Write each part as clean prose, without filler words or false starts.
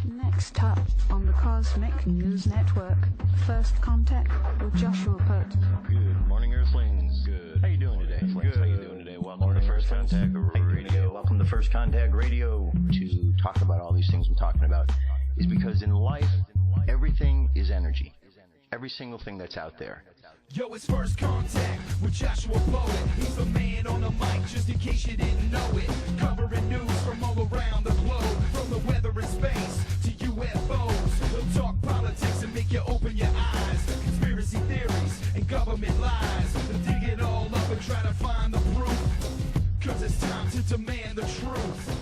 Next up on the Cosmic News Network, First Contact with Joshua Pert. Good morning, Earthlings. Good. How you doing today? Good. How you doing today? Welcome to First Contact Radio. Welcome to First Contact Radio. To talk about all these things I'm talking about is because in life, everything is energy. Every single thing that's out there. Yo, it's First Contact with Joshua Poet. He's the man on the mic, just in case you didn't know it. Covering news from all around the globe, from the weather and space to UFOs. He'll talk politics and make you open your eyes. Conspiracy theories and government lies. He'll dig it all up and try to find the proof. Cause it's time to demand the truth.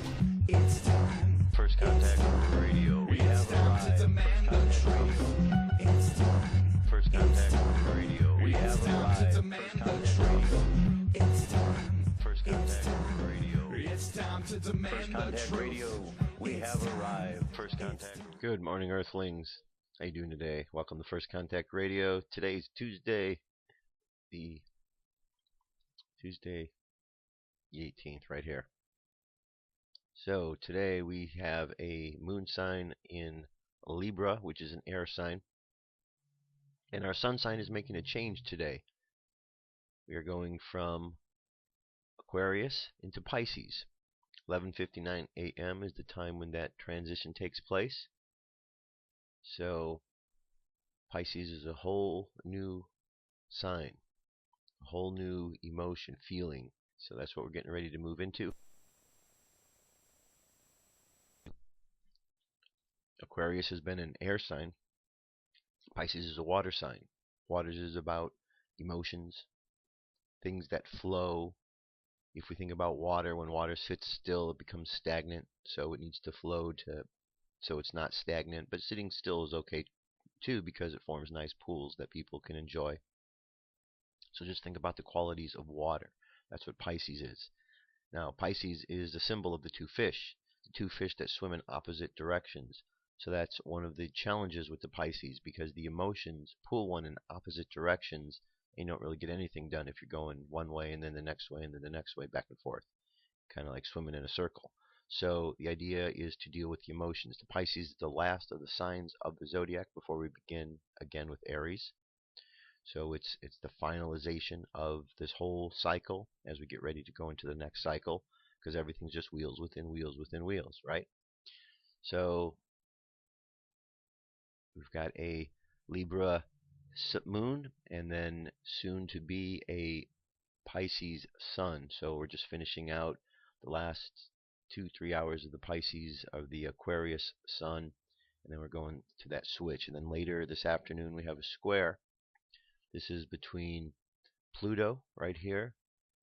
It's time. First Contact Radio. We have time to demand the truth. It's time. First Contact Radio. We have time to demand the truth. It's time. First Contact Radio. It's time to demand the truth. Radio. We have arrived. First Contact. Good morning, Earthlings. How you doing today? Welcome to First Contact Radio. Today's Tuesday, the 18th, right here. So today we have a moon sign in Libra, which is an air sign. And our sun sign is making a change today. We are going from Aquarius into Pisces. 11:59 a.m. is the time when that transition takes place. So Pisces is a whole new sign, a whole new emotion, feeling. So that's what we're getting ready to move into. Aquarius has been an air sign. Pisces is a water sign. Water is about emotions, things that flow. If we think about water, when water sits still, it becomes stagnant. So it needs to flow so it's not stagnant. But sitting still is okay too, because it forms nice pools that people can enjoy. So just think about the qualities of water. That's what Pisces is. Now, Pisces is the symbol of the two fish that swim in opposite directions. So that's one of the challenges with the Pisces, because the emotions pull one in opposite directions, and you don't really get anything done if you're going one way and then the next way and then the next way, back and forth, kind of like swimming in a circle. So the idea is to deal with the emotions. The Pisces is the last of the signs of the zodiac before we begin again with Aries. So it's the finalization of this whole cycle as we get ready to go into the next cycle, because everything's just wheels within wheels within wheels, right? So we've got a Libra moon and then soon to be a Pisces sun. So we're just finishing out the last 2-3 hours of the Pisces, of the Aquarius sun, and then we're going to that switch. And then later this afternoon we have a square. This is between Pluto right here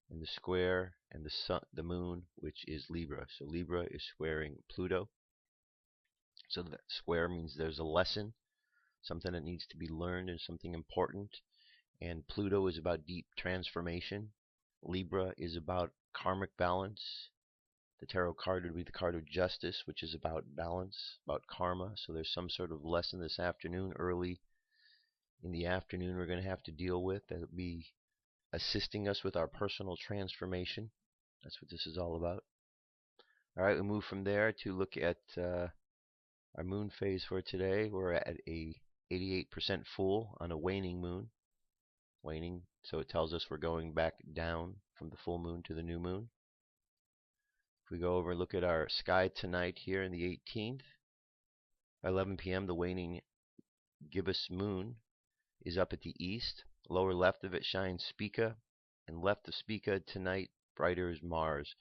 and the square and the sun, the moon, which is Libra. So Libra is squaring Pluto. So that square means there's a lesson, something that needs to be learned and something important. And Pluto is about deep transformation. Libra is about karmic balance. The tarot card would be the card of justice, which is about balance, about karma. So there's some sort of lesson this afternoon, early in the afternoon, we're going to have to deal with that will be assisting us with our personal transformation. That's what this is all about. All right, we move from there to look at our moon phase for today. We're at a 88% full on a waning moon. Waning, so it tells us we're going back down from the full moon to the new moon. If we go over and look at our sky tonight here in the 18th, by 11 p.m. the waning gibbous moon is up at the east. Lower left of it shines Spica, and left of Spica tonight brighter is Mars.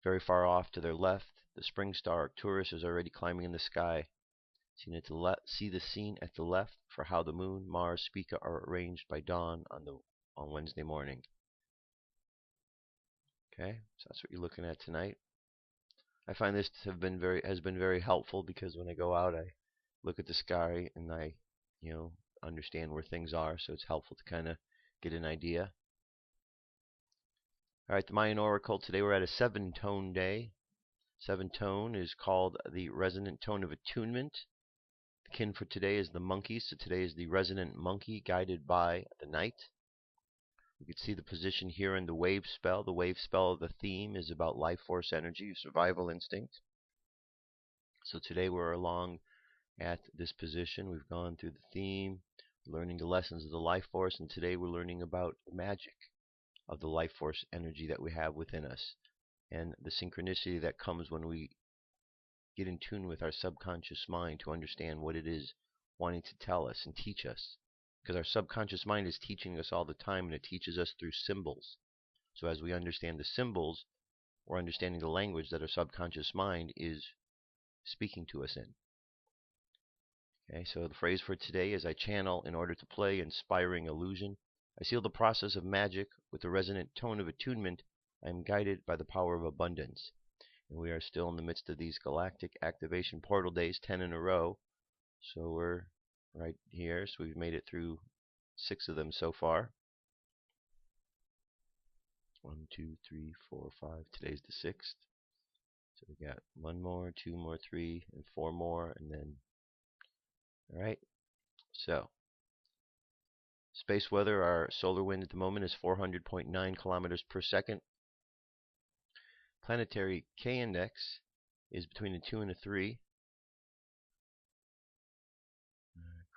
Very far off to their left, the spring star Arcturus is already climbing in the sky. See the scene at the left for how the moon, Mars, Spica are arranged by dawn on Wednesday morning. Okay, so that's what you're looking at tonight. I find this has been very helpful, because when I go out, I look at the sky and I, understand where things are. So it's helpful to kind of get an idea. All right, the Mayan Oracle today. We're at a 7-tone day. 7-tone is called the resonant tone of attunement. The kin for today is the monkey. So today is the resonant monkey guided by the night. You can see the position here in the wave spell. The wave spell, the theme is about life force energy, survival instinct. So today we're along at this position. We've gone through the theme, learning the lessons of the life force, and today we're learning about magic of the life force energy that we have within us and the synchronicity that comes when we get in tune with our subconscious mind to understand what it is wanting to tell us and teach us. Because our subconscious mind is teaching us all the time, and it teaches us through symbols. So as we understand the symbols, we're understanding the language that our subconscious mind is speaking to us in. Okay, so the phrase for today is I channel in order to play inspiring illusion. I seal the process of magic with the resonant tone of attunement. I am guided by the power of abundance. And we are still in the midst of these galactic activation portal days, 10 in a row. So we're right here. So we've made it through 6 of them so far. 1, 2, 3, 4, 5. Today's the 6th. So we got 1 more, 2 more, 3, and 4 more, and then, all right. So space weather, our solar wind at the moment is 400.9 kilometers per second. Planetary K index is between a 2 and a 3.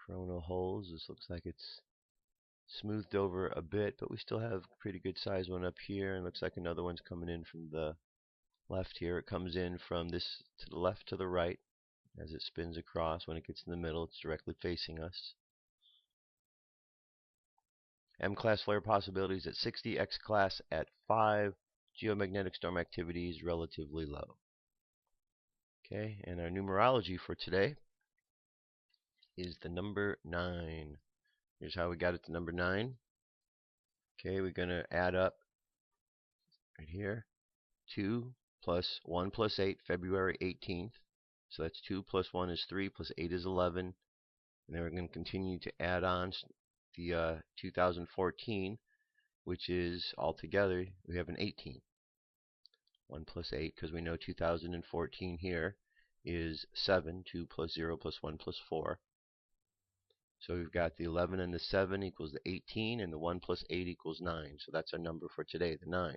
Coronal holes, this looks like it's smoothed over a bit, but we still have a pretty good size one up here, and looks like another one's coming in from the left here. It comes in from this to the left to the right as it spins across. When it gets in the middle, it's directly facing us. M-class flare possibilities at 60, X-class at 5. Geomagnetic storm activity is relatively low. Okay, and our numerology for today is the number 9. Here's how we got it to number 9. Okay, we're going to add up right here 2 plus 1 plus 8, February 18th. So that's 2 plus 1 is 3 plus 8 is 11. And then we're going to continue to add on the 2014, which is altogether we have an 18. 1 plus 8, because we know 2014 here is 7. 2 plus 0 plus 1 plus 4. So we've got the 11 and the 7 equals the 18, and the 1 plus 8 equals 9. So that's our number for today, the 9.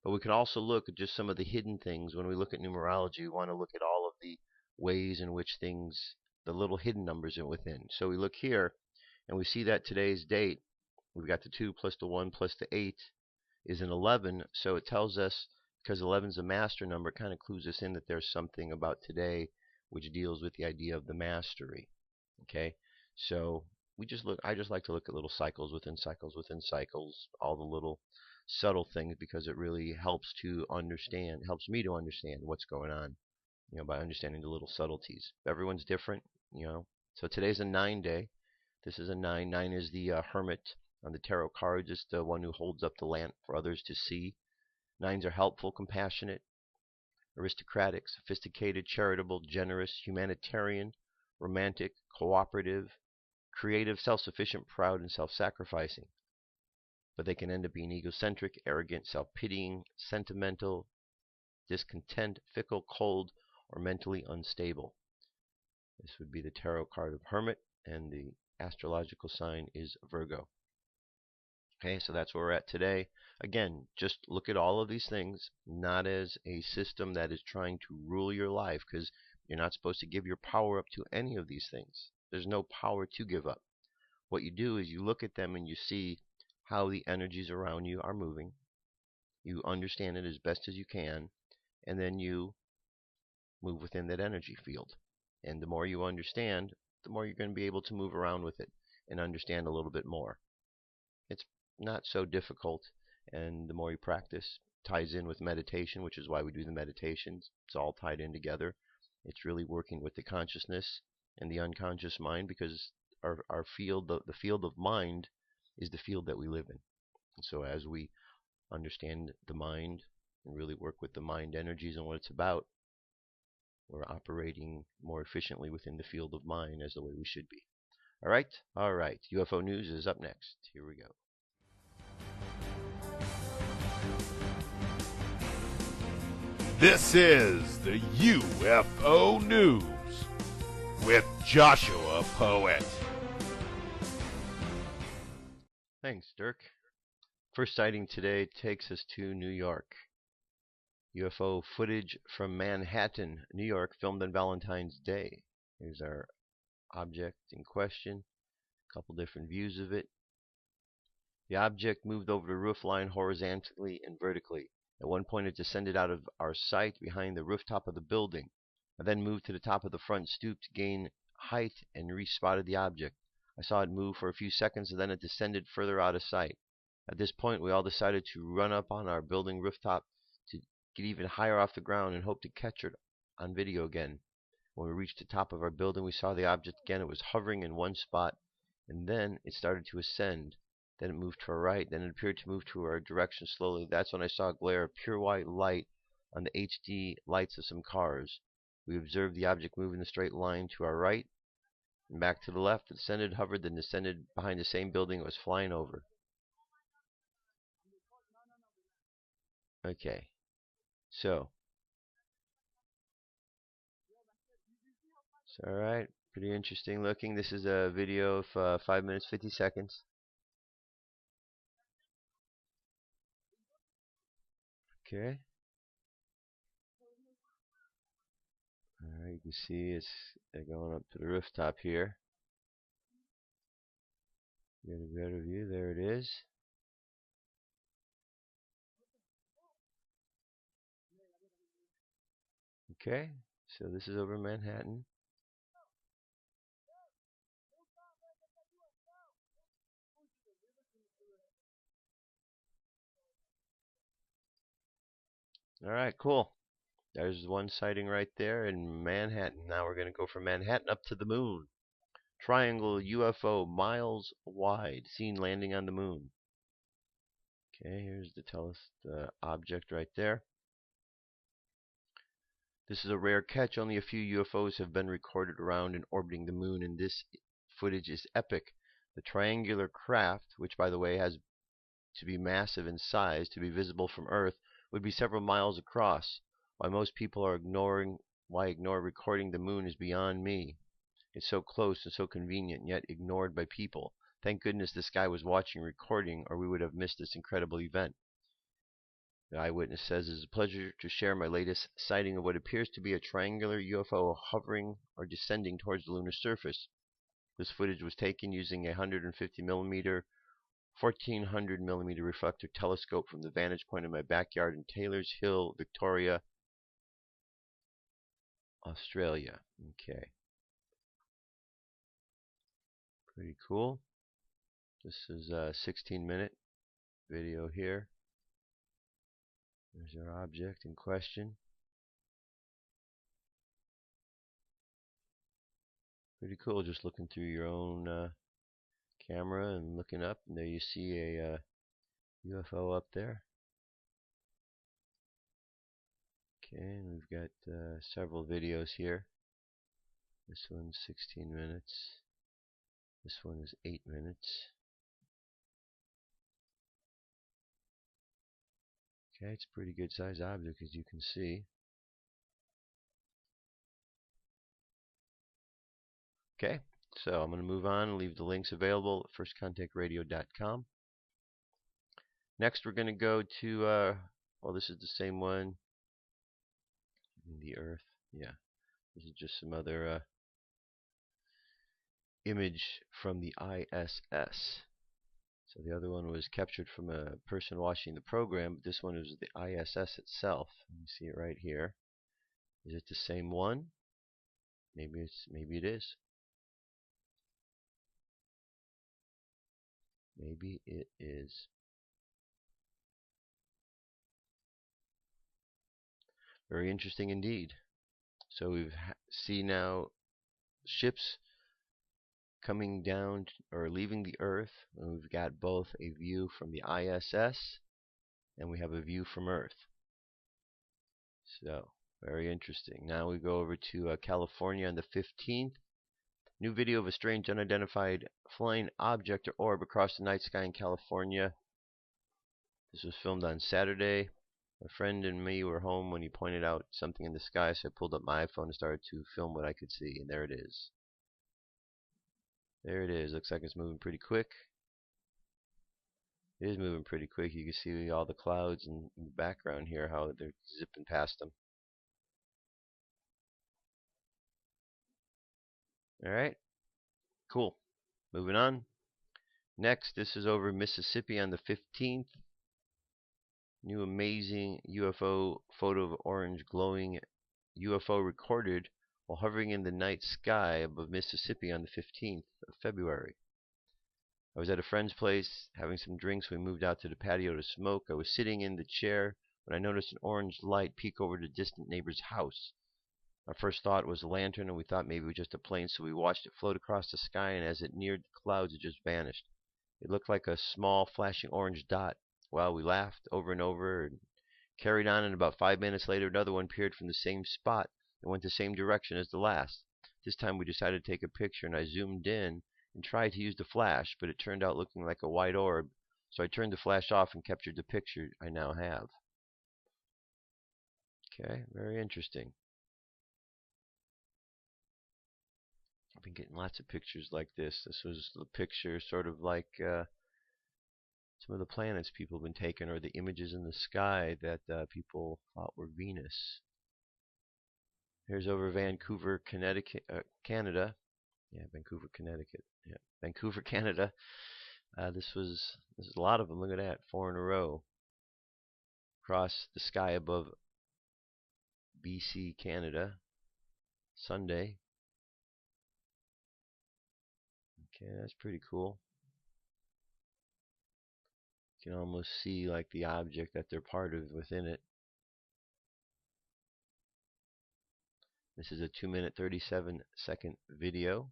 But we can also look at just some of the hidden things. When we look at numerology, we want to look at all of the ways in which things, the little hidden numbers are within. So we look here, and we see that today's date, we've got the 2 plus the 1 plus the 8 is an 11. So it tells us, because 11 is a master number, it kind of clues us in that there's something about today which deals with the idea of the mastery. Okay, so I just like to look at little cycles within cycles within cycles, all the little subtle things, because it really helps me to understand what's going on, by understanding the little subtleties. Everyone's different, So today's a 9 day. This is a 9. 9 is the hermit on the tarot cards. It's the one who holds up the lamp for others to see. 9s are helpful, compassionate, aristocratic, sophisticated, charitable, generous, humanitarian, romantic, cooperative, creative, self-sufficient, proud, and self-sacrificing. But they can end up being egocentric, arrogant, self-pitying, sentimental, discontent, fickle, cold, or mentally unstable. This would be the tarot card of Hermit, and the astrological sign is Virgo. Okay, so that's where we're at today. Again, just look at all of these things, not as a system that is trying to rule your life, because you're not supposed to give your power up to any of these things. There's no power to give up. What you do is you look at them and you see how the energies around you are moving. You understand it as best as you can, and then you move within that energy field. And the more you understand, the more you're going to be able to move around with it and understand a little bit more. It's not so difficult, and the more you practice, ties in with meditation, which is why we do the meditations. It's all tied in together. It's really working with the consciousness and the unconscious mind, because our field, the field of mind, is the field that we live in. And so as we understand the mind and really work with the mind energies and what it's about, we're operating more efficiently within the field of mind as the way we should be. All right. UFO news is up next. Here we go. This is the UFO News with Joshua Poet. Thanks, Dirk. First sighting today takes us to New York. UFO footage from Manhattan, New York, filmed on Valentine's Day. Here's our object in question. A couple different views of it. The object moved over the roof line horizontally and vertically. At one point it descended out of our sight behind the rooftop of the building. I then moved to the top of the front stoop to gain height and re-spotted the object. I saw it move for a few seconds and then it descended further out of sight. At this point we all decided to run up on our building rooftop to get even higher off the ground and hope to catch it on video again. When we reached the top of our building we saw the object again. It was hovering in one spot and then it started to ascend. Then it moved to our right, then it appeared to move to our direction slowly. That's when I saw a glare of pure white light on the HD lights of some cars. We observed the object move in a straight line to our right and back to the left. It ascended, hovered, then descended behind the same building it was flying over. Okay, so it's alright, pretty interesting looking. This is a video of 5 minutes 50 seconds. Okay. Alright, you can see they're going up to the rooftop here. Get a better view. There it is. Okay, so this is over Manhattan. Alright, cool. There's one sighting right there in Manhattan. Now we're going to go from Manhattan up to the moon. Triangle UFO miles wide, seen landing on the moon. Okay, here's the object right there. This is a rare catch. Only a few UFOs have been recorded around and orbiting the moon, and this footage is epic. The triangular craft, which by the way has to be massive in size to be visible from Earth, would be several miles across. Why most people are ignore recording the moon is beyond me. It's so close and so convenient, yet ignored by people. Thank goodness this guy was watching recording, or we would have missed this incredible event. The eyewitness says, "It is a pleasure to share my latest sighting of what appears to be a triangular UFO hovering or descending towards the lunar surface. This footage was taken using a 150mm 1400mm reflector telescope from the vantage point of my backyard in Taylor's Hill, Victoria, Australia." Okay. Pretty cool. This is a 16-minute video here. There's our object in question. Pretty cool, just looking through your own camera and looking up, and there you see a UFO up there. Okay, and we've got several videos here. This one's 16 minutes. This one is 8 minutes. Okay, it's a pretty good size object, as you can see. Okay, so I'm going to move on and leave the links available at firstcontactradio.com. Next we're going to go to, well, this is the same one. The Earth, yeah. This is just some other image from the ISS. So the other one was captured from a person watching the program, but this one is the ISS itself. You see it right here. Is it the same one? Maybe it is. Maybe it is. Very interesting indeed. So we've see now ships coming down or leaving the Earth, and we've got both a view from the ISS and we have a view from Earth. So very interesting. Now we go over to California on the 15th. New video of a strange unidentified flying object or orb across the night sky in California. This was filmed on Saturday. My friend and me were home when he pointed out something in the sky, so I pulled up my iPhone and started to film what I could see, and there it is. There it is. Looks like it's moving pretty quick. It is moving pretty quick. You can see all the clouds in the background here, how they're zipping past them. Alright, cool. Moving on. Next, this is over Mississippi on the 15th. New amazing UFO photo of orange glowing UFO recorded while hovering in the night sky above Mississippi on the 15th of February. I was at a friend's place having some drinks. We moved out to the patio to smoke. I was sitting in the chair when I noticed an orange light peek over the distant neighbor's house. Our first thought was a lantern, and we thought maybe it was just a plane, so we watched it float across the sky, and as it neared the clouds, it just vanished. It looked like a small flashing orange dot. Well, we laughed over and over and carried on, and about 5 minutes later another one appeared from the same spot and went the same direction as the last. This time we decided to take a picture, and I zoomed in and tried to use the flash, but it turned out looking like a white orb, so I turned the flash off and captured the picture I now have. Okay, very interesting. I've been getting lots of pictures like this. This was the picture sort of like some of the planets people have been taking, or the images in the sky that people thought were Venus. Here's over Vancouver, Connecticut, Canada. Yeah, Vancouver, Connecticut. Yeah, Vancouver, Canada. This is a lot of them. Look at that, 4 in a row. Across the sky above BC, Canada. Sunday. Okay, that's pretty cool. You can almost see like the object that they're part of within it. This is a 2-minute 37-second video.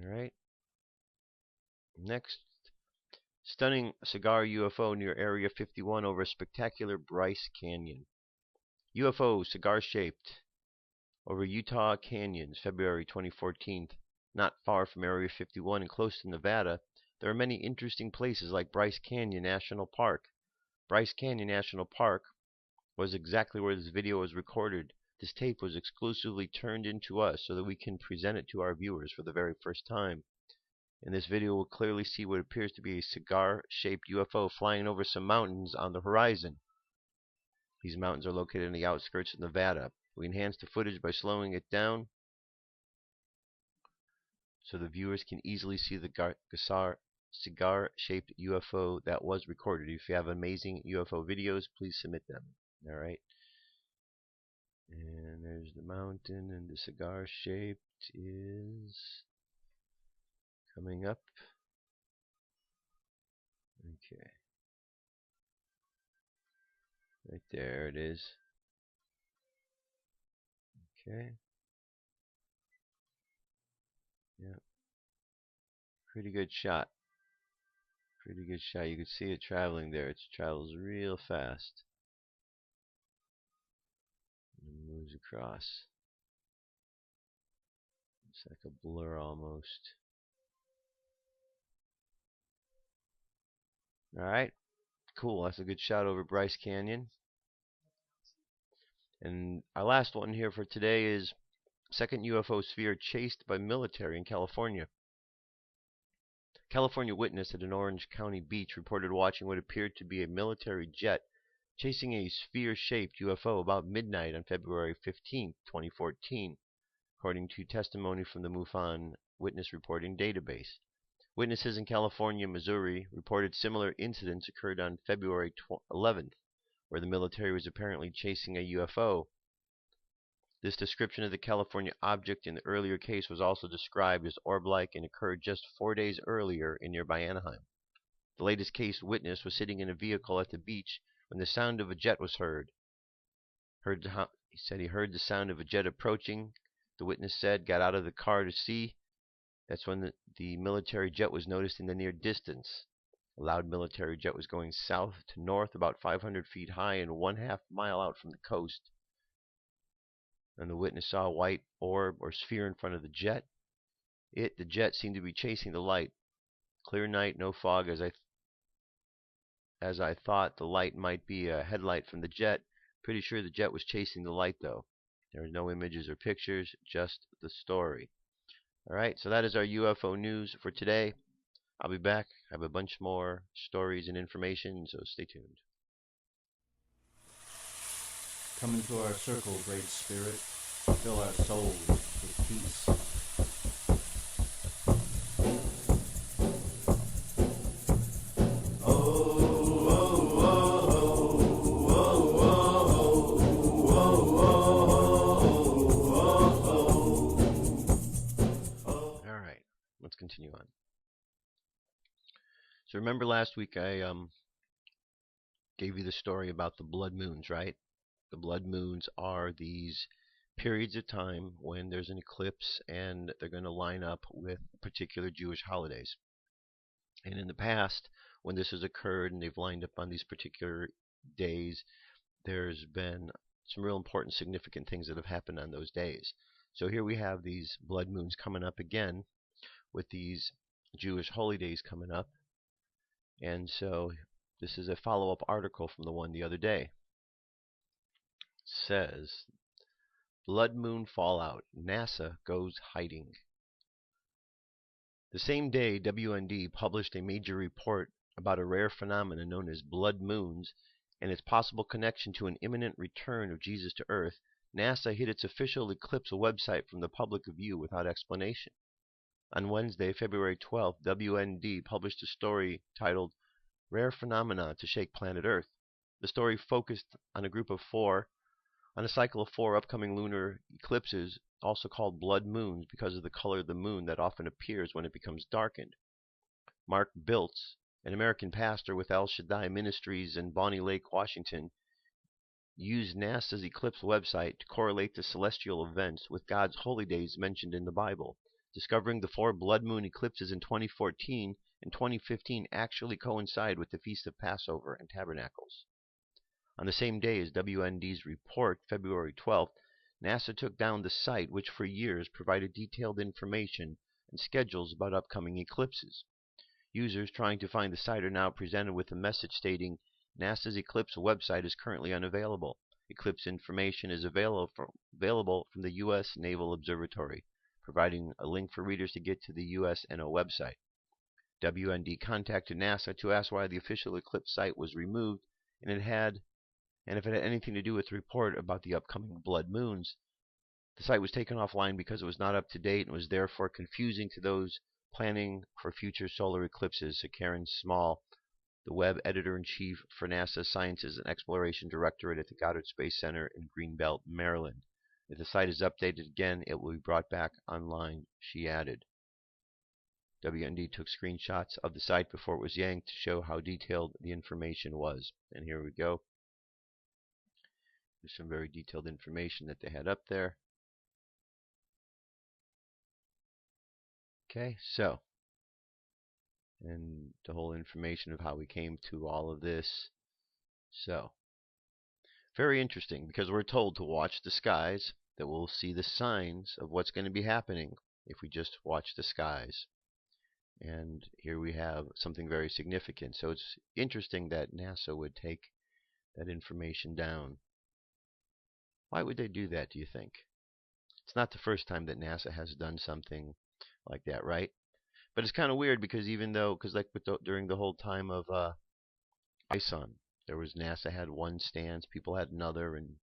Alright. Next, stunning cigar UFO near Area 51 over a spectacular Bryce Canyon. UFO cigar-shaped over Utah canyons, February 2014. Not far from Area 51 and close to Nevada, there are many interesting places like Bryce Canyon National Park. Bryce Canyon National Park was exactly where this video was recorded. This tape was exclusively turned into us so that we can present it to our viewers for the very first time. In this video, we'll clearly see what appears to be a cigar-shaped UFO flying over some mountains on the horizon. These mountains are located in the outskirts of Nevada. We enhanced the footage by slowing it down so the viewers can easily see the cigar-shaped UFO that was recorded. If you have amazing UFO videos, please submit them. Alright. And there's the mountain, and the cigar-shaped is coming up. Okay. Right there it is. Okay. Yeah. Pretty good shot. Pretty good shot. You can see it traveling there. It travels real fast. And moves across. It's like a blur almost. Alright. Cool. That's a good shot over Bryce Canyon. And our last one here for today is second UFO sphere chased by military in California. California witness at an Orange County beach reported watching what appeared to be a military jet chasing a sphere-shaped UFO about midnight on February 15, 2014, according to testimony from the MUFON Witness Reporting Database. Witnesses in California, Missouri reported similar incidents occurred on February 11th, where the military was apparently chasing a UFO. This description of the California object in the earlier case was also described as orb-like and occurred just 4 days earlier in nearby Anaheim. The latest case witness was sitting in a vehicle at the beach when the sound of a jet was heard. He said he heard the sound of a jet approaching. The witness said, got out of the car to see. That's when the military jet was noticed in the near distance. A loud military jet was going south to north about 500 feet high and 1/2 mile out from the coast. And the witness saw a white orb or sphere in front of the jet. The jet seemed to be chasing the light. Clear night, no fog, as I thought the light might be a headlight from the jet. Pretty sure the jet was chasing the light though. There were no images or pictures, just the story. All right, so that is our UFO news for today. I'll be back. I have a bunch more stories and information, so stay tuned. Come into our circle, Great Spirit. Fill our souls with peace. All right, let's continue on. So remember last week I gave you the story about the blood moons, right? The blood moons are these periods of time when there's an eclipse and they're going to line up with particular Jewish holidays. And in the past, when this has occurred and they've lined up on these particular days, there's been some real important, significant things that have happened on those days. So here we have these blood moons coming up again with these Jewish holy days coming up. And so this is a follow-up article from the one the other day. It says, Blood Moon Fallout, NASA Goes Hiding. The same day, WND published a major report about a rare phenomenon known as blood moons and its possible connection to an imminent return of Jesus to Earth. NASA hid its official eclipse website from the public view without explanation. On Wednesday, February 12th, WND published a story titled Rare Phenomena to Shake Planet Earth. The story focused on a cycle of four upcoming lunar eclipses, also called blood moons because of the color of the moon that often appears when it becomes darkened. Mark Biltz, an American pastor with El Shaddai Ministries in Bonnie Lake, Washington, used NASA's eclipse website to correlate the celestial events with God's holy days mentioned in the Bible, discovering the four blood moon eclipses in 2014 and 2015 actually coincide with the Feast of Passover and Tabernacles. On the same day as WND's report, February 12th, NASA took down the site which for years provided detailed information and schedules about upcoming eclipses. Users trying to find the site are now presented with a message stating NASA's eclipse website is currently unavailable. Eclipse information is available from the U.S. Naval Observatory, providing a link for readers to get to the USNO website. WND contacted NASA to ask why the official eclipse site was removed and if it had anything to do with the report about the upcoming blood moons. The site was taken offline because it was not up to date and was therefore confusing to those planning for future solar eclipses, said Karen Small, the web editor-in-chief for NASA's Sciences and Exploration Directorate at the Goddard Space Center in Greenbelt, Maryland. If the site is updated again, it will be brought back online, she added. WND took screenshots of the site before it was yanked to show how detailed the information was. And here we go. There's some very detailed information that they had up there. Okay, so, and the whole information of how we came to all of this. So, very interesting because we're told to watch the skies, that we'll see the signs of what's going to be happening if we just watch the skies. And here we have something very significant. So it's interesting that NASA would take that information down. Why would they do that, do you think? It's not the first time that NASA has done something like that, right? But it's kind of weird because during the whole time of ISON, there was NASA had one stance, people had another, and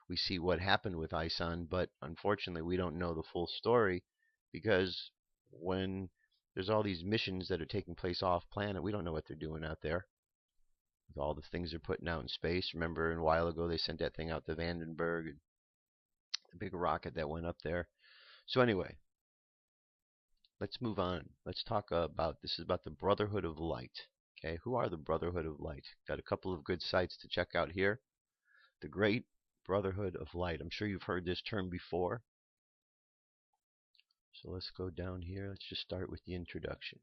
we see what happened with ISON, but unfortunately we don't know the full story because when there's all these missions that are taking place off planet, we don't know what they're doing out there. With all the things they're putting out in space. Remember a while ago they sent that thing out to Vandenberg, and the big rocket that went up there. So anyway, let's move on. Let's talk about, this is about the Brotherhood of Light. Okay, who are the Brotherhood of Light? Got a couple of good sites to check out here. The Great Brotherhood of Light. I'm sure you've heard this term before. So let's go down here. Let's just start with the introduction.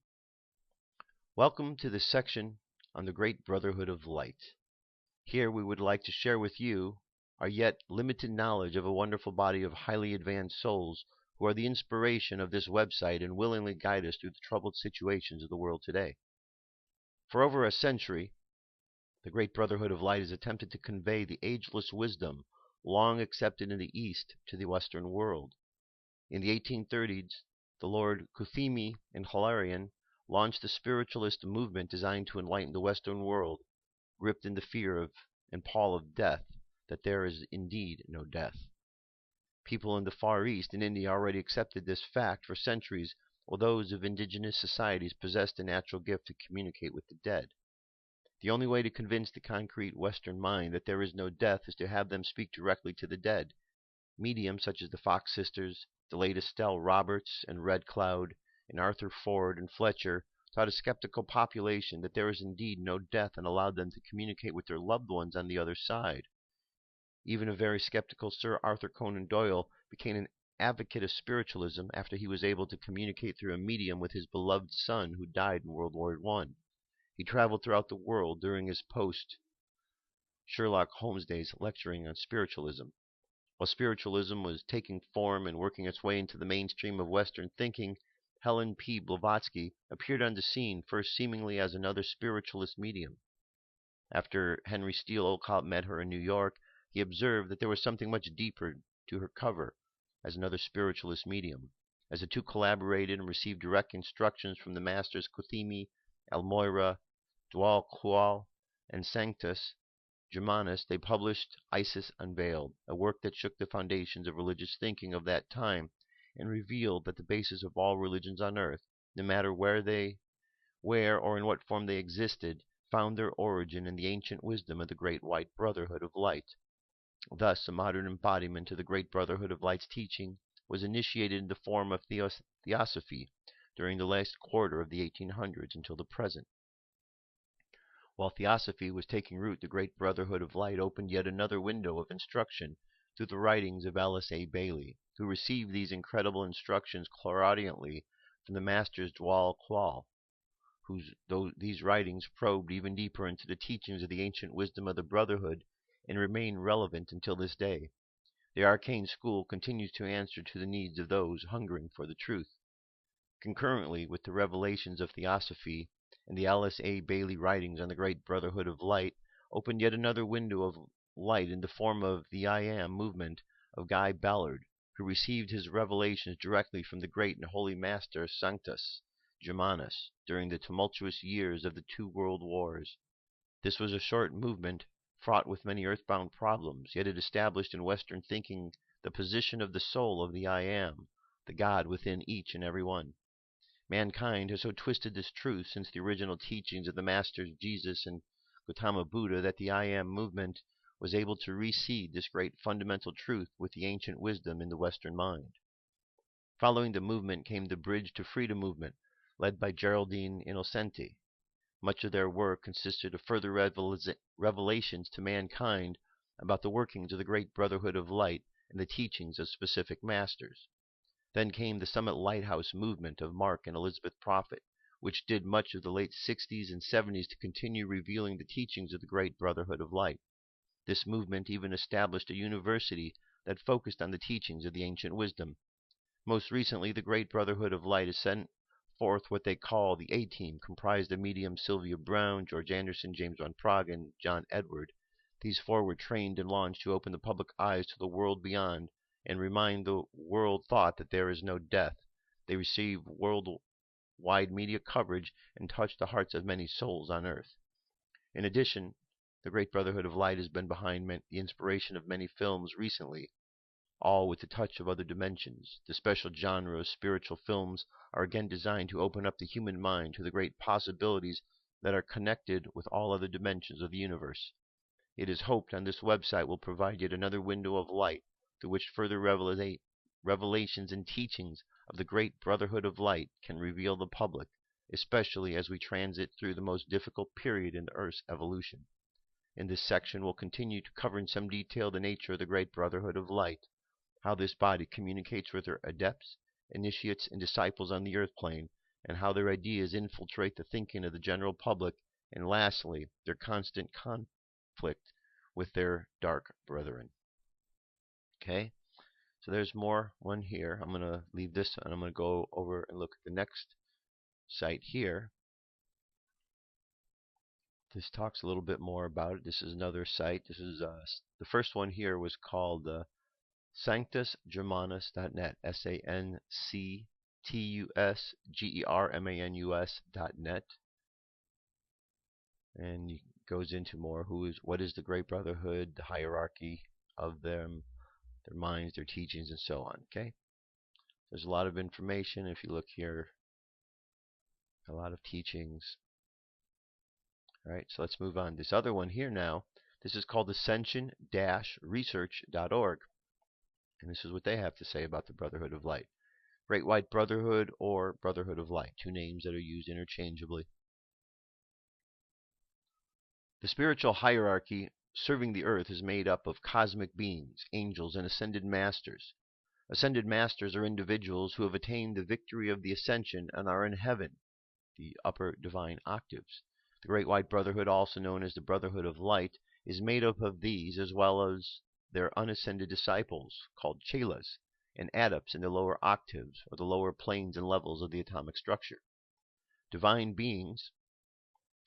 Welcome to this section on the Great Brotherhood of Light. Here we would like to share with you our yet limited knowledge of a wonderful body of highly advanced souls who are the inspiration of this website and willingly guide us through the troubled situations of the world today. For over a century, the Great Brotherhood of Light has attempted to convey the ageless wisdom long accepted in the East to the Western world. In the 1830s, the Lord Cuthimi and Hilarion launched a spiritualist movement designed to enlighten the Western world, gripped in the fear of and pall of death, that there is indeed no death. People in the Far East and India already accepted this fact for centuries, while those of indigenous societies possessed a natural gift to communicate with the dead. The only way to convince the concrete Western mind that there is no death is to have them speak directly to the dead. Mediums such as the Fox sisters, the late Estelle Roberts and Red Cloud, and Arthur Ford and Fletcher taught a skeptical population that there is indeed no death and allowed them to communicate with their loved ones on the other side. Even a very skeptical Sir Arthur Conan Doyle became an advocate of spiritualism after he was able to communicate through a medium with his beloved son who died in World War I. He traveled throughout the world during his post-Sherlock Holmes days lecturing on spiritualism. While spiritualism was taking form and working its way into the mainstream of Western thinking, Helen P. Blavatsky appeared on the scene, first seemingly as another spiritualist medium. After Henry Steele Olcott met her in New York, he observed that there was something much deeper to her cover as another spiritualist medium. As the two collaborated and received direct instructions from the masters Cuthimi, Almoira, Dwal Kual, and Sanctus Germanus, they published Isis Unveiled, a work that shook the foundations of religious thinking of that time and revealed that the basis of all religions on earth, no matter where or in what form they existed, found their origin in the ancient wisdom of the great white Brotherhood of Light. Thus, a modern embodiment of the great Brotherhood of Light's teaching was initiated in the form of Theosophy during the last quarter of the 1800s until the present. While Theosophy was taking root, the great Brotherhood of Light opened yet another window of instruction through the writings of Alice A. Bailey, who received these incredible instructions clairaudiently from the masters Dwal Kual, these writings probed even deeper into the teachings of the ancient wisdom of the Brotherhood and remain relevant until this day. The arcane school continues to answer to the needs of those hungering for the truth. Concurrently with the revelations of Theosophy and the Alice A. Bailey writings on the great Brotherhood of Light opened yet another window of light in the form of the I Am movement of Guy Ballard, who received his revelations directly from the great and holy master Sanctus Germanus during the tumultuous years of the two world wars. This was a short movement fraught with many earthbound problems, yet it established in Western thinking the position of the soul of the I Am, the God within each and every one. Mankind has so twisted this truth since the original teachings of the masters Jesus and Gautama Buddha that the I Am movement was able to reseed this great fundamental truth with the ancient wisdom in the Western mind. Following the movement came the Bridge to Freedom movement, led by Geraldine Innocenti. Much of their work consisted of further revelations to mankind about the workings of the great Brotherhood of Light and the teachings of specific masters. Then came the Summit Lighthouse movement of Mark and Elizabeth Prophet, which did much of the late 60s and 70s to continue revealing the teachings of the great Brotherhood of Light. This movement even established a university that focused on the teachings of the ancient wisdom. Most recently, the great Brotherhood of Light has sent forth what they call the A-Team, comprised of mediums Sylvia Brown, George Anderson, James Van Praagh, and John Edward. These four were trained and launched to open the public eyes to the world beyond and remind the world thought that there is no death. They receive worldwide media coverage and touch the hearts of many souls on earth. In addition, the great Brotherhood of Light has been behind the inspiration of many films recently, all with a touch of other dimensions. The special genre of spiritual films are again designed to open up the human mind to the great possibilities that are connected with all other dimensions of the universe. It is hoped on this website will provide yet another window of light through which further revelations and teachings of the great Brotherhood of Light can reveal the public, especially as we transit through the most difficult period in Earth's evolution. In this section, we'll continue to cover in some detail the nature of the great Brotherhood of Light, how this body communicates with their adepts, initiates, and disciples on the earth plane, and how their ideas infiltrate the thinking of the general public, and lastly, their constant conflict with their dark brethren. Okay, so there's one here. I'm going to leave this and I'm going to go over and look at the next site here. This talks a little bit more about it. This is another site. This is the first one here was called sanctusgermanus.net, TUSGERMANUS.net, and it goes into more what is the Great Brotherhood, the hierarchy of them, their minds, their teachings, and so on. Okay, there's a lot of information. If you look here, a lot of teachings. All right, so let's move on. This other one here now, this is called ascension-research.org, and this is what they have to say about the Brotherhood of Light. Great White Brotherhood or Brotherhood of Light, two names that are used interchangeably. The spiritual hierarchy serving the earth is made up of cosmic beings, angels, and ascended masters. Ascended masters are individuals who have attained the victory of the ascension and are in heaven, the upper divine octaves. The Great White Brotherhood, also known as the Brotherhood of Light, is made up of these as well as their unascended disciples, called chelas, and adepts in the lower octaves, or the lower planes and levels of the atomic structure. Divine beings,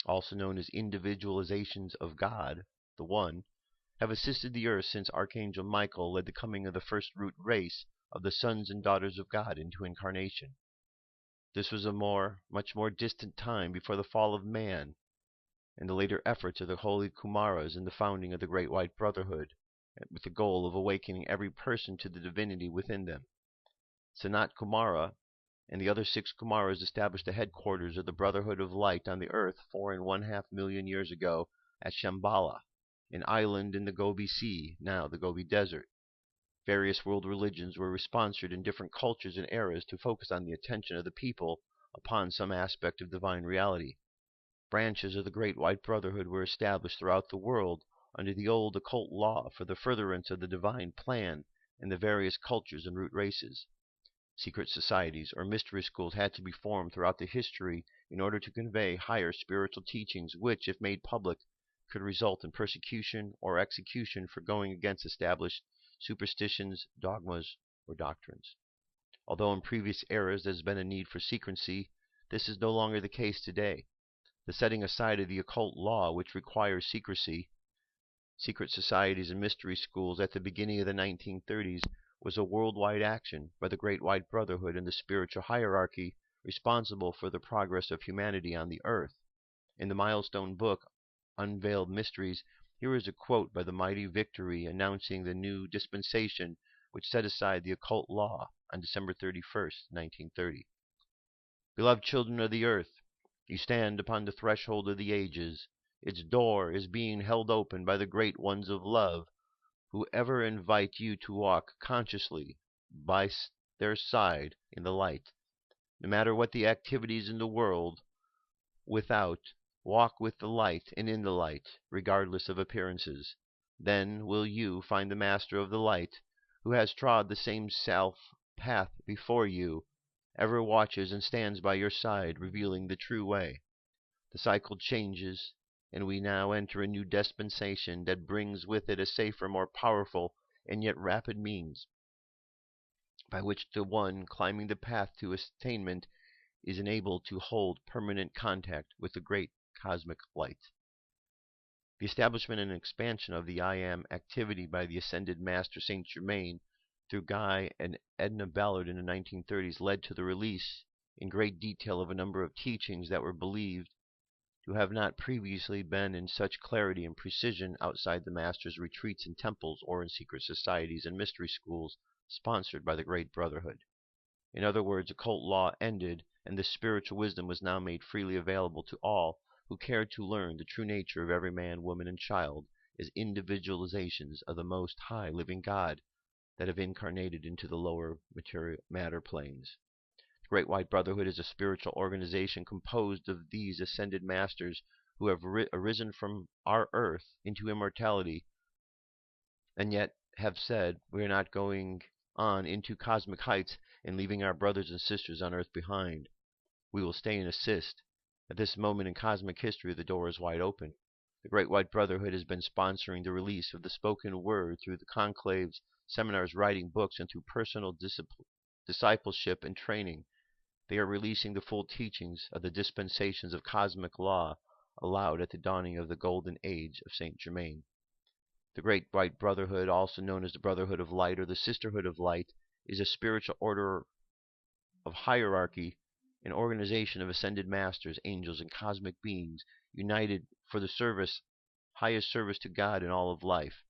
also known as individualizations of God, the One, have assisted the earth since Archangel Michael led the coming of the first root race of the sons and daughters of God into incarnation. This was a much more distant time before the fall of man and the later efforts of the holy Kumaras in the founding of the Great White Brotherhood, with the goal of awakening every person to the divinity within them. Sanat Kumara and the other 6 Kumaras established the headquarters of the Brotherhood of Light on the earth 4.5 million years ago at Shambhala, an island in the Gobi Sea, now the Gobi Desert. Various world religions were sponsored in different cultures and eras to focus on the attention of the people upon some aspect of divine reality. Branches of the Great White Brotherhood were established throughout the world under the old occult law for the furtherance of the divine plan in the various cultures and root races. Secret societies or mystery schools had to be formed throughout the history in order to convey higher spiritual teachings which, if made public, could result in persecution or execution for going against established superstitions, dogmas, or doctrines. Although in previous eras there has been a need for secrecy, this is no longer the case today. The setting aside of the occult law, which requires secrecy, secret societies and mystery schools at the beginning of the 1930s, was a worldwide action by the Great White Brotherhood and the spiritual hierarchy responsible for the progress of humanity on the earth. In the milestone book, Unveiled Mysteries, here is a quote by the mighty Victory announcing the new dispensation which set aside the occult law on December 31st, 1930. Beloved children of the earth, you stand upon the threshold of the ages. Its door is being held open by the great ones of love, who ever invite you to walk consciously by their side in the light. No matter what the activities in the world without, walk with the light and in the light, regardless of appearances. Then will you find the Master of the Light, who has trod the same self path before you, ever watches and stands by your side, revealing the true way. The cycle changes, and we now enter a new dispensation that brings with it a safer, more powerful, and yet rapid means by which the one climbing the path to attainment is enabled to hold permanent contact with the great cosmic light. The establishment and expansion of the I Am activity by the Ascended Master Saint Germain through Guy and Edna Ballard in the 1930s led to the release in great detail of a number of teachings that were believed to have not previously been in such clarity and precision outside the Master's retreats in temples or in secret societies and mystery schools sponsored by the Great Brotherhood. In other words, occult law ended, and this spiritual wisdom was now made freely available to all who cared to learn the true nature of every man, woman, and child as individualizations of the Most High Living God that have incarnated into the lower matter planes. The Great White Brotherhood is a spiritual organization composed of these ascended masters who have arisen from our earth into immortality, and yet have said, we are not going on into cosmic heights and leaving our brothers and sisters on earth behind. We will stay and assist. At this moment in cosmic history, the door is wide open. The Great White Brotherhood has been sponsoring the release of the spoken word through the conclaves, seminars, writing books, and through personal discipleship and training. They are releasing the full teachings of the dispensations of cosmic law allowed at the dawning of the golden age of Saint Germain. The Great White Brotherhood, also known as the Brotherhood of Light or the Sisterhood of Light, is a spiritual order of hierarchy, an organization of ascended masters, angels, and cosmic beings united for the service, highest service to God in all of life.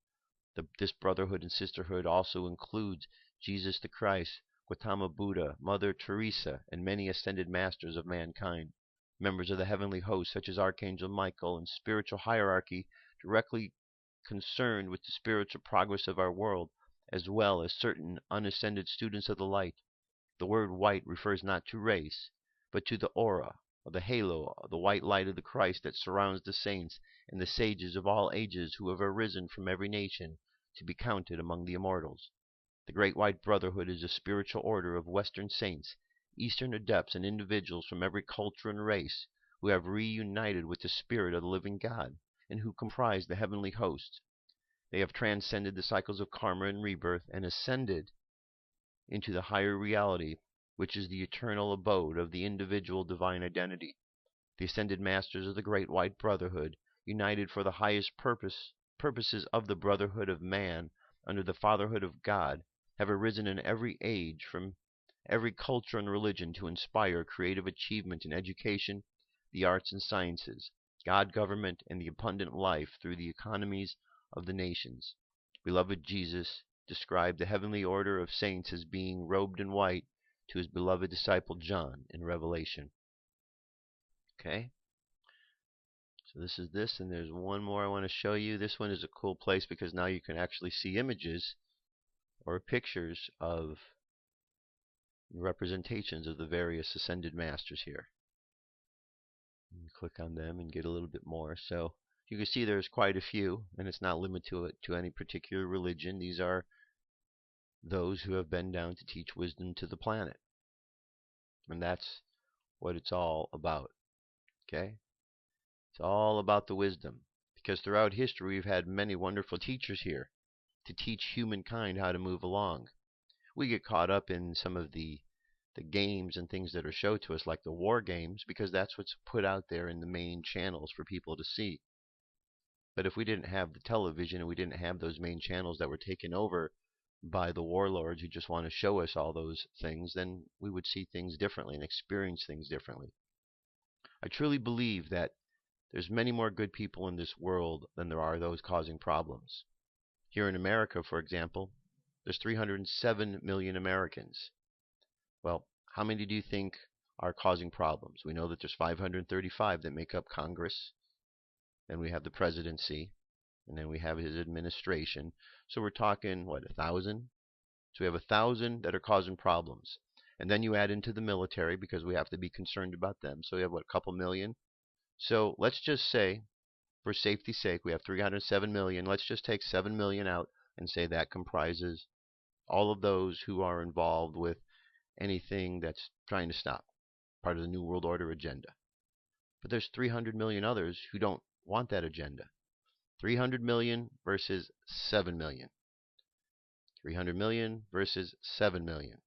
This brotherhood and sisterhood also includes Jesus the Christ, Gautama Buddha, Mother Teresa, and many ascended masters of mankind, members of the heavenly host such as Archangel Michael, and spiritual hierarchy directly concerned with the spiritual progress of our world, as well as certain unascended students of the light. The word white refers not to race, but to the aura, or the halo, the white light of the Christ that surrounds the saints and the sages of all ages who have arisen from every nation to be counted among the immortals. The Great White Brotherhood is a spiritual order of Western saints, Eastern adepts, and individuals from every culture and race who have reunited with the Spirit of the living God and who comprise the heavenly hosts. They have transcended the cycles of karma and rebirth and ascended into the higher reality, which is the eternal abode of the individual divine identity. The ascended masters of the Great White Brotherhood, united for the highest purposes of the brotherhood of man under the fatherhood of God, have arisen in every age from every culture and religion to inspire creative achievement in education, the arts and sciences, God government, and the abundant life through the economies of the nations. Beloved Jesus described the heavenly order of saints as being robed in white to his beloved disciple John in Revelation. Okay? So this is this, and there's one more I want to show you. This one is a cool place because now you can actually see images or pictures of representations of the various ascended masters here. You click on them and get a little bit more. So you can see there's quite a few, and it's not limited to any particular religion. These are those who have been down to teach wisdom to the planet. And that's what it's all about. Okay? It's all about the wisdom. Because throughout history we've had many wonderful teachers here to teach humankind how to move along. We get caught up in some of the games and things that are shown to us, like the war games, because that's what's put out there in the main channels for people to see. But if we didn't have the television and we didn't have those main channels that were taken over by the warlords who just want to show us all those things, then we would see things differently and experience things differently. I truly believe that there's many more good people in this world than there are those causing problems. Here in America, for example, there's 307 million Americans. Well, how many do you think are causing problems? We know that there's 535 that make up Congress. Then we have the presidency. And then we have his administration. So we're talking, what, 1,000? So we have 1,000 that are causing problems. And then you add into the military because we have to be concerned about them. So we have, what, a couple million? So let's just say, for safety's sake, we have 307 million. Let's just take 7 million out and say that comprises all of those who are involved with anything that's trying to stop, part of the New World Order agenda. But there's 300 million others who don't want that agenda. 300 million versus 7 million. 300 million versus 7 million.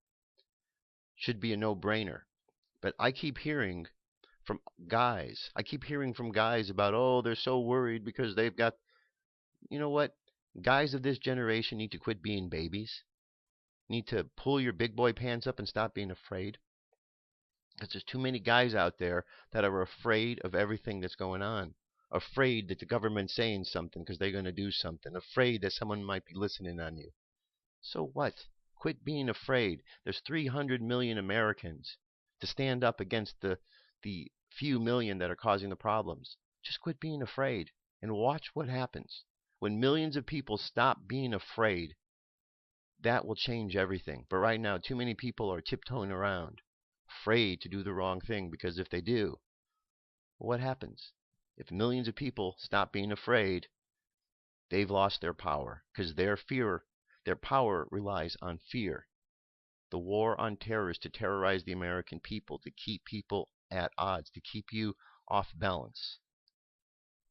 Should be a no-brainer. But I keep hearing from guys. About, oh, they're so worried because they've got, you know what? Guys of this generation need to quit being babies. Need to pull your big boy pants up and stop being afraid. Because there's too many guys out there that are afraid of everything that's going on. Afraid that the government's saying something because they're going to do something. Afraid that someone might be listening on you. So what? Quit being afraid. There's 300 million Americans to stand up against the few million that are causing the problems. Just quit being afraid and watch what happens. When millions of people stop being afraid, that will change everything. But right now, too many people are tiptoeing around, afraid to do the wrong thing, because if they do, what happens? If millions of people stop being afraid, they've lost their power, because their power relies on fear. The war on terror is to terrorize the American people, to keep people at odds, to keep you off balance.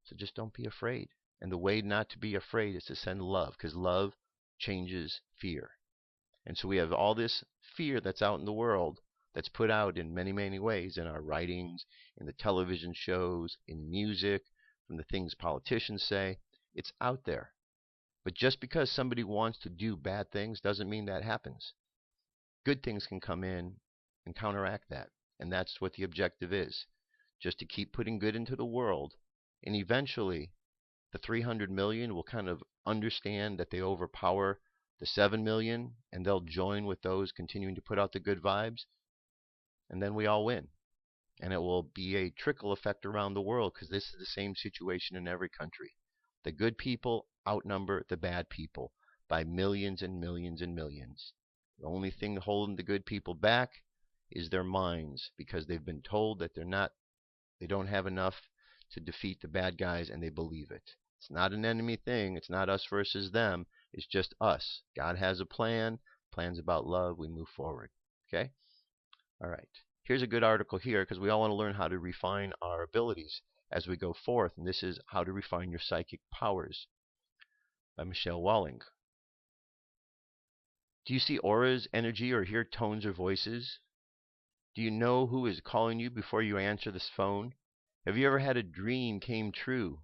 So just don't be afraid. And the way not to be afraid is to send love, because love changes fear. And so we have all this fear that's out in the world that's put out in many, many ways, in our writings, in the television shows, in music, from the things politicians say. It's out there. But just because somebody wants to do bad things doesn't mean that happens. Good things can come in and counteract that. And that's what the objective is, just to keep putting good into the world. And eventually, the 300 million will kind of understand that they overpower the 7 million, and they'll join with those continuing to put out the good vibes, and then we all win. And it will be a trickle effect around the world, because this is the same situation in every country. The good people outnumber the bad people by millions and millions and millions. The only thing holding the good people back is their minds, because they've been told that they don't have enough to defeat the bad guys, and they believe it. It's not an enemy thing. It's not us versus them. It's just us. God has a plan. Plan's about love. We move forward. Okay? All right. Here's a good article here, because we all want to learn how to refine our abilities as we go forth. And this is How to Refine Your Psychic Powers by Michelle Walling. Do you see auras, energy, or hear tones or voices? Do you know who is calling you before you answer this phone? Have you ever had a dream came true?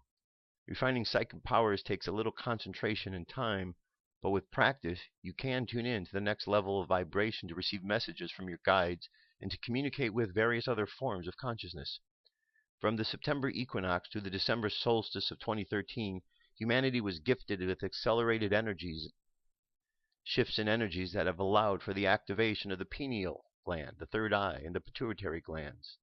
Refining psychic powers takes a little concentration and time, but with practice, you can tune in to the next level of vibration to receive messages from your guides and to communicate with various other forms of consciousness. From the September equinox to the December solstice of 2013, humanity was gifted with accelerated shifts in energies that have allowed for the activation of the pineal gland, the third eye, and the pituitary glands.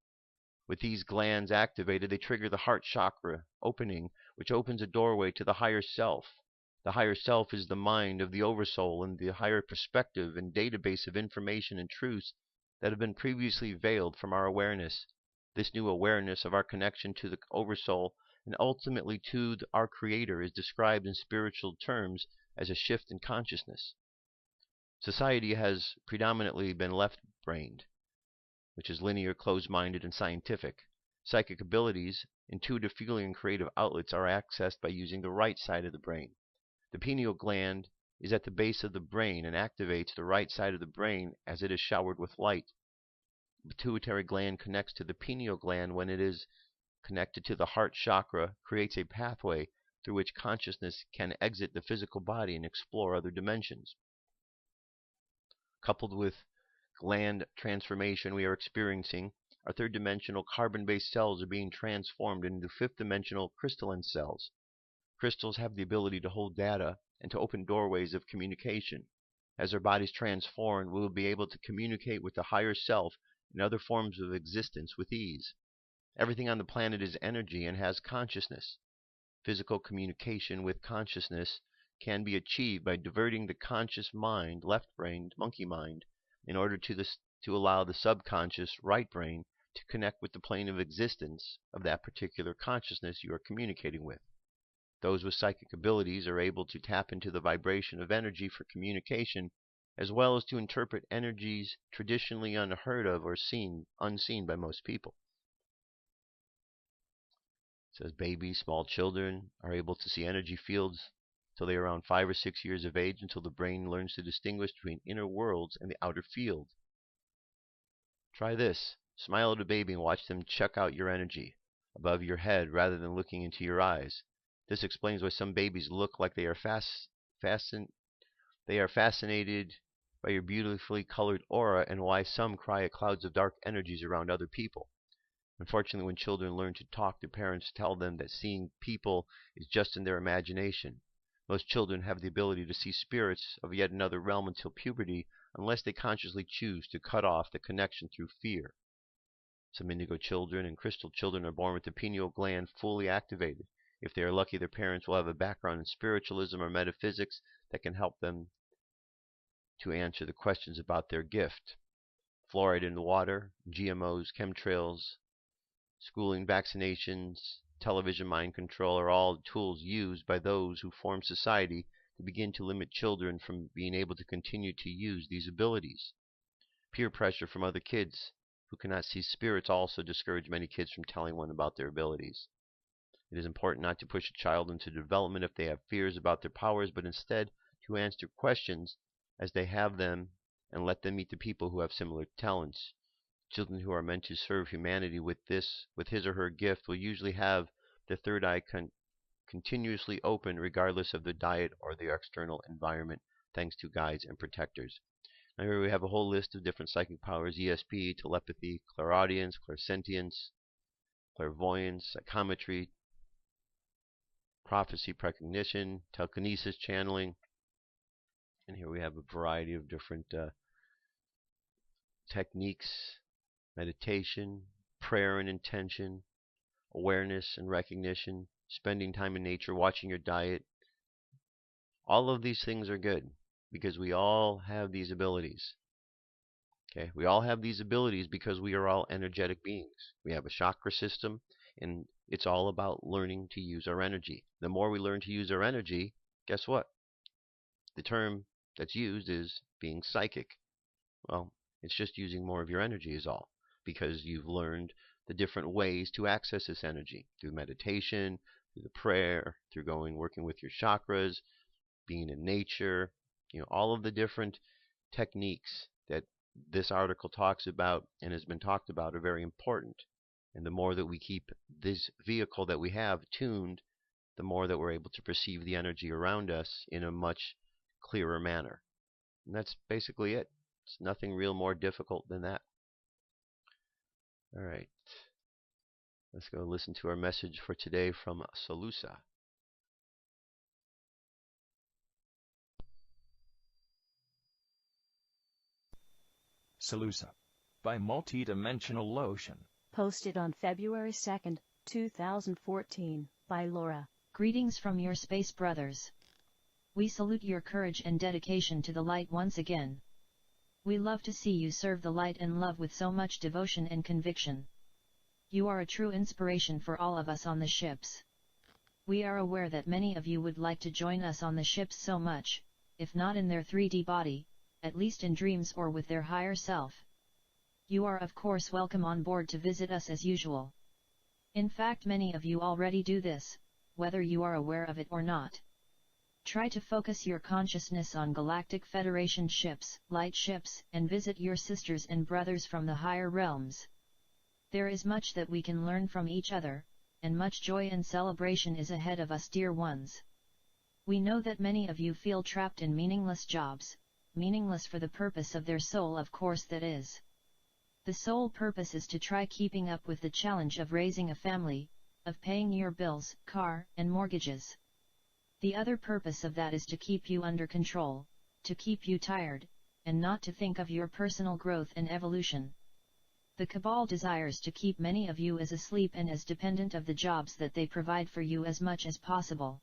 With these glands activated, they trigger the heart chakra opening, which opens a doorway to the higher self. The higher self is the mind of the oversoul and the higher perspective and database of information and truths that have been previously veiled from our awareness. This new awareness of our connection to the oversoul and ultimately to our Creator is described in spiritual terms as a shift in consciousness. Society has predominantly been left-brained, which is linear, closed-minded, and scientific. Psychic abilities, intuitive feeling, and creative outlets are accessed by using the right side of the brain. The pineal gland is at the base of the brain and activates the right side of the brain as it is showered with light. The pituitary gland connects to the pineal gland when it is connected to the heart chakra, creates a pathway through which consciousness can exit the physical body and explore other dimensions. Coupled with gland transformation we are experiencing, our third-dimensional carbon-based cells are being transformed into fifth-dimensional crystalline cells. Crystals have the ability to hold data and to open doorways of communication. As our bodies transform, we will be able to communicate with the higher self and other forms of existence with ease. Everything on the planet is energy and has consciousness. Physical communication with consciousness can be achieved by diverting the conscious mind, left-brained, monkey mind, in order to allow the subconscious, right brain, to connect with the plane of existence of that particular consciousness you are communicating with. Those with psychic abilities are able to tap into the vibration of energy for communication, as well as to interpret energies traditionally unheard of or unseen by most people. It says babies, small children are able to see energy fields till they are around 5 or 6 years of age, until the brain learns to distinguish between inner worlds and the outer field. Try this. Smile at a baby and watch them check out your energy above your head rather than looking into your eyes. This explains why some babies look like they are fascinated by your beautifully colored aura, and why some cry at clouds of dark energies around other people. Unfortunately, when children learn to talk, their parents tell them that seeing people is just in their imagination. Most children have the ability to see spirits of yet another realm until puberty, unless they consciously choose to cut off the connection through fear. Some indigo children and crystal children are born with the pineal gland fully activated. If they are lucky, their parents will have a background in spiritualism or metaphysics that can help them to answer the questions about their gift. Fluoride in the water, GMOs, chemtrails, schooling, vaccinations, television, mind control are all tools used by those who form society to begin to limit children from being able to continue to use these abilities. Peer pressure from other kids who cannot see spirits also discourage many kids from telling one about their abilities. It is important not to push a child into development if they have fears about their powers, but instead to answer questions as they have them and let them meet the people who have similar talents. Children who are meant to serve humanity with his or her gift will usually have the third eye continuously open regardless of the diet or their external environment, thanks to guides and protectors. Here we have a whole list of different psychic powers: ESP, telepathy, clairaudience, clairsentience, clairvoyance, psychometry, prophecy, precognition, telekinesis, channeling. And here we have a variety of different techniques: meditation, prayer and intention, awareness and recognition, spending time in nature, watching your diet. All of these things are good because we all have these abilities. Okay, we all have these abilities because we are all energetic beings. We have a chakra system, and it's all about learning to use our energy. The more we learn to use our energy, guess what? The term that's used is being psychic. Well, it's just using more of your energy is all, because you've learned the different ways to access this energy through meditation, through the prayer, through working with your chakras, being in nature. All of the different techniques that this article talks about and has been talked about are very important. And the more that we keep this vehicle that we have tuned, the more that we're able to perceive the energy around us in a much clearer manner. And that's basically it. It's nothing real more difficult than that. All right. Let's go listen to our message for today from Salusa. Salusa by Multidimensional Lotion. Posted on February 2nd, 2014, by Laura. Greetings from your space brothers. We salute your courage and dedication to the light once again. We love to see you serve the light and love with so much devotion and conviction. You are a true inspiration for all of us on the ships. We are aware that many of you would like to join us on the ships so much, if not in their 3D body, at least in dreams or with their higher self. You are of course welcome on board to visit us as usual. In fact, many of you already do this, whether you are aware of it or not. Try to focus your consciousness on Galactic Federation ships, light ships, and visit your sisters and brothers from the higher realms. There is much that we can learn from each other, and much joy and celebration is ahead of us, dear ones. We know that many of you feel trapped in meaningless jobs, meaningless for the purpose of their soul, of course that is. The sole purpose is to try keeping up with the challenge of raising a family, of paying your bills, car, and mortgages. The other purpose of that is to keep you under control, to keep you tired, and not to think of your personal growth and evolution. The cabal desires to keep many of you as asleep and as dependent of the jobs that they provide for you as much as possible.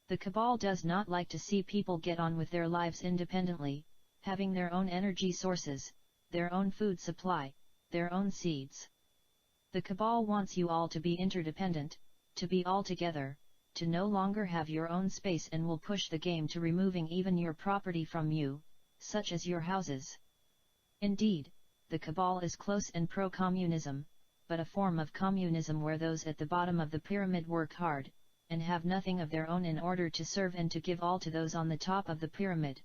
The cabal does not like to see people get on with their lives independently, having their own energy sources, their own food supply, their own seeds. The cabal wants you all to be interdependent, to be all together, to no longer have your own space, and will push the game to removing even your property from you, such as your houses. Indeed, the cabal is close and pro-communism, but a form of communism where those at the bottom of the pyramid work hard, and have nothing of their own in order to serve and to give all to those on the top of the pyramid.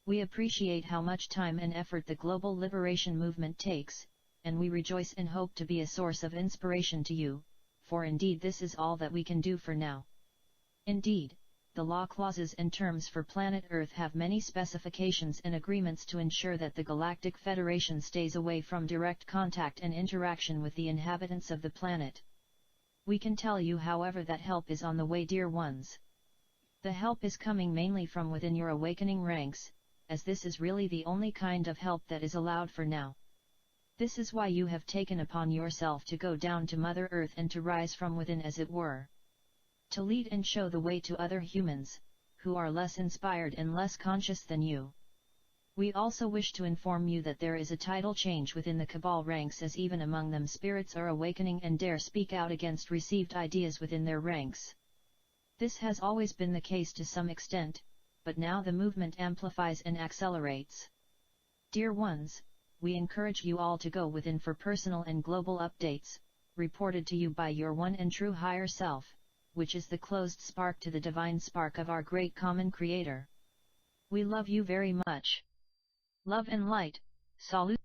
We appreciate how much time and effort the global liberation movement takes, and we rejoice and hope to be a source of inspiration to you, for indeed this is all that we can do for now. Indeed, the law clauses and terms for planet Earth have many specifications and agreements to ensure that the Galactic Federation stays away from direct contact and interaction with the inhabitants of the planet. We can tell you, however, that help is on the way, dear ones. The help is coming mainly from within your awakening ranks, as this is really the only kind of help that is allowed for now. This is why you have taken upon yourself to go down to Mother Earth and to rise from within, as it were. To lead and show the way to other humans, who are less inspired and less conscious than you. We also wish to inform you that there is a tidal change within the cabal ranks, as even among them spirits are awakening and dare speak out against received ideas within their ranks. This has always been the case to some extent, but now the movement amplifies and accelerates. Dear ones, we encourage you all to go within for personal and global updates, reported to you by your one and true higher self, which is the closed spark to the divine spark of our great common Creator. We love you very much. Love and light. Salute.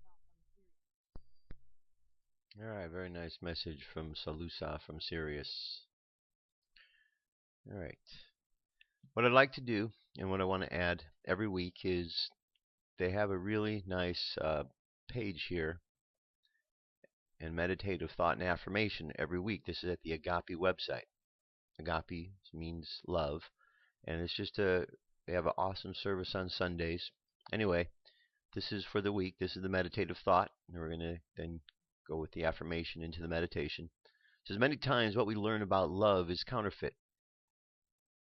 Alright, very nice message from Salusa from Sirius. Alright. What I'd like to do, and what I want to add every week, is they have a really nice page here, and meditative thought and affirmation every week. This is at the Agape website. Agape means love, and it's just they have an awesome service on Sundays. Anyway, this is for the week. This is the meditative thought, and we're going to then go with the affirmation into the meditation. It says, many times what we learn about love is counterfeit.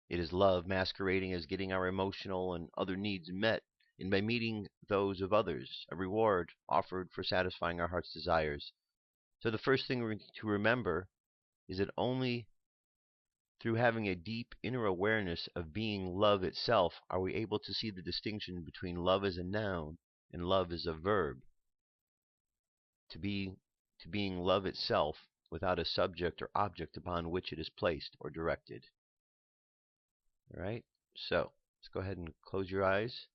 It is love masquerading as getting our emotional and other needs met, and by meeting those of others, a reward offered for satisfying our heart's desires. So the first thing to remember is that only through having a deep inner awareness of being love itself are we able to see the distinction between love as a noun and love as a verb. To being love itself without a subject or object upon which it is placed or directed. All right, so let's go ahead and close your eyes.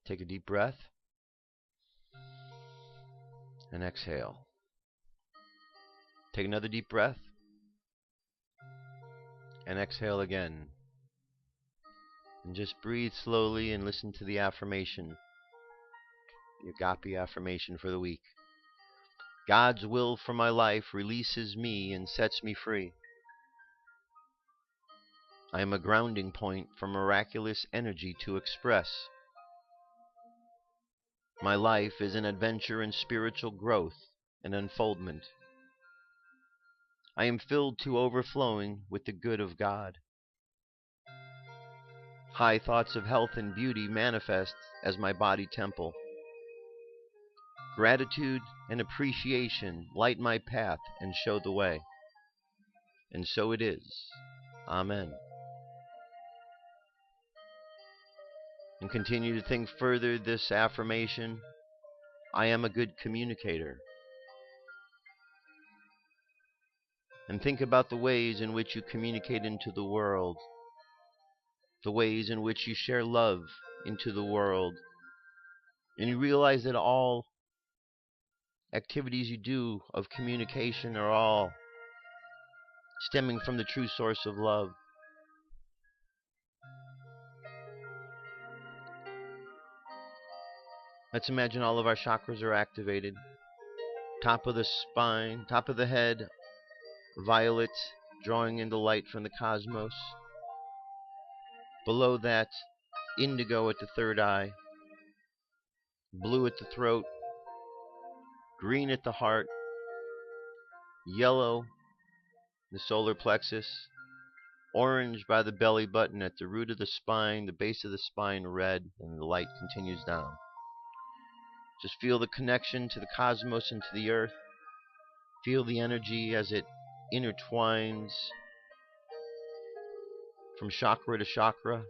Take a deep breath and exhale. Take another deep breath and exhale again. And just breathe slowly and listen to the affirmation, the Agape affirmation for the week. God's will for my life releases me and sets me free. I am a grounding point for miraculous energy to express. My life is an adventure in spiritual growth and unfoldment. I am filled to overflowing with the good of God. High thoughts of health and beauty manifest as my body temple. Gratitude and appreciation light my path and show the way. And so it is. Amen. And continue to think further this affirmation. I am a good communicator. And think about the ways in which you communicate into the world. The ways in which you share love into the world. And you realize that all activities you do of communication are all stemming from the true source of love. Let's imagine all of our chakras are activated. Top of the spine, top of the head, violet, drawing in the light from the cosmos. Below that, indigo at the third eye, blue at the throat, green at the heart, yellow, the solar plexus, orange by the belly button at the root of the spine, the base of the spine red, and the light continues down. Just feel the connection to the cosmos and to the earth. Feel the energy as it intertwines from chakra to chakra.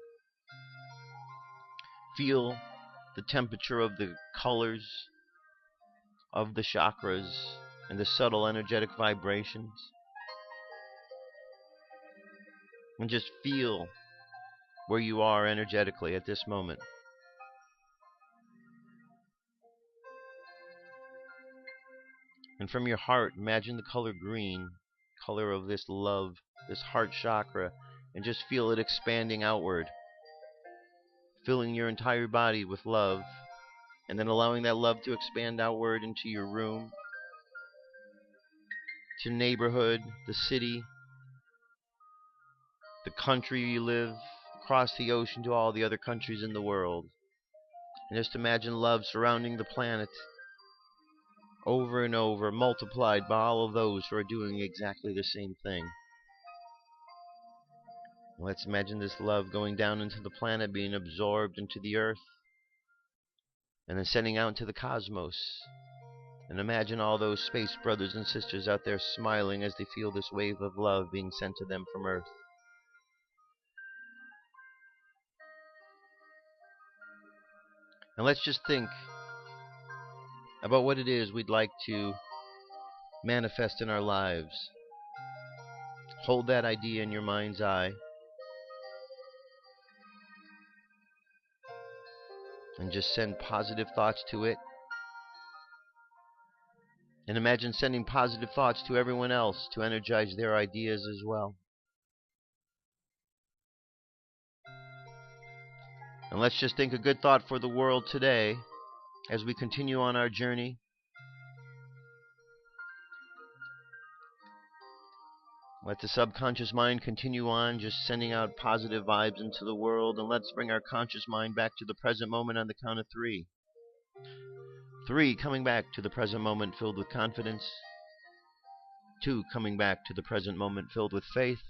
Feel the temperature of the colors of the chakras and the subtle energetic vibrations. And just feel where you are energetically at this moment. And from your heart, imagine the color green, color of this love, this heart chakra, and just feel it expanding outward, filling your entire body with love, and then allowing that love to expand outward into your room, to neighborhood, the city, the country you live, across the ocean to all the other countries in the world. And just imagine love surrounding the planet, over and over, multiplied by all of those who are doing exactly the same thing. Let's imagine this love going down into the planet, being absorbed into the earth, and then sending out into the cosmos. And imagine all those space brothers and sisters out there smiling as they feel this wave of love being sent to them from Earth. And let's just think about what it is we'd like to manifest in our lives. Hold that idea in your mind's eye. And just send positive thoughts to it. And imagine sending positive thoughts to everyone else to energize their ideas as well. And let's just think a good thought for the world today as we continue on our journey. Let the subconscious mind continue on, just sending out positive vibes into the world. And let's bring our conscious mind back to the present moment on the count of 3. 3, coming back to the present moment filled with confidence. 2, coming back to the present moment filled with faith.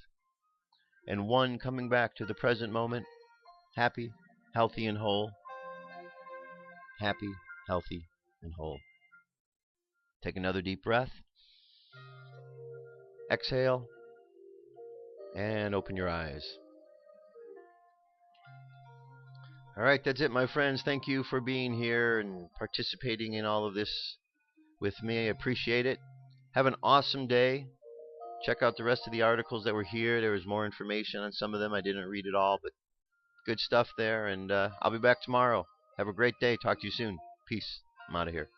And 1, coming back to the present moment happy, healthy, and whole. Happy, healthy, and whole. Take another deep breath. Exhale. And open your eyes. All right, that's it, my friends. Thank you for being here and participating in all of this with me. I appreciate it. Have an awesome day. Check out the rest of the articles that were here. There was more information on some of them. I didn't read it all, but good stuff there. And I'll be back tomorrow. Have a great day. Talk to you soon. Peace. I'm out of here.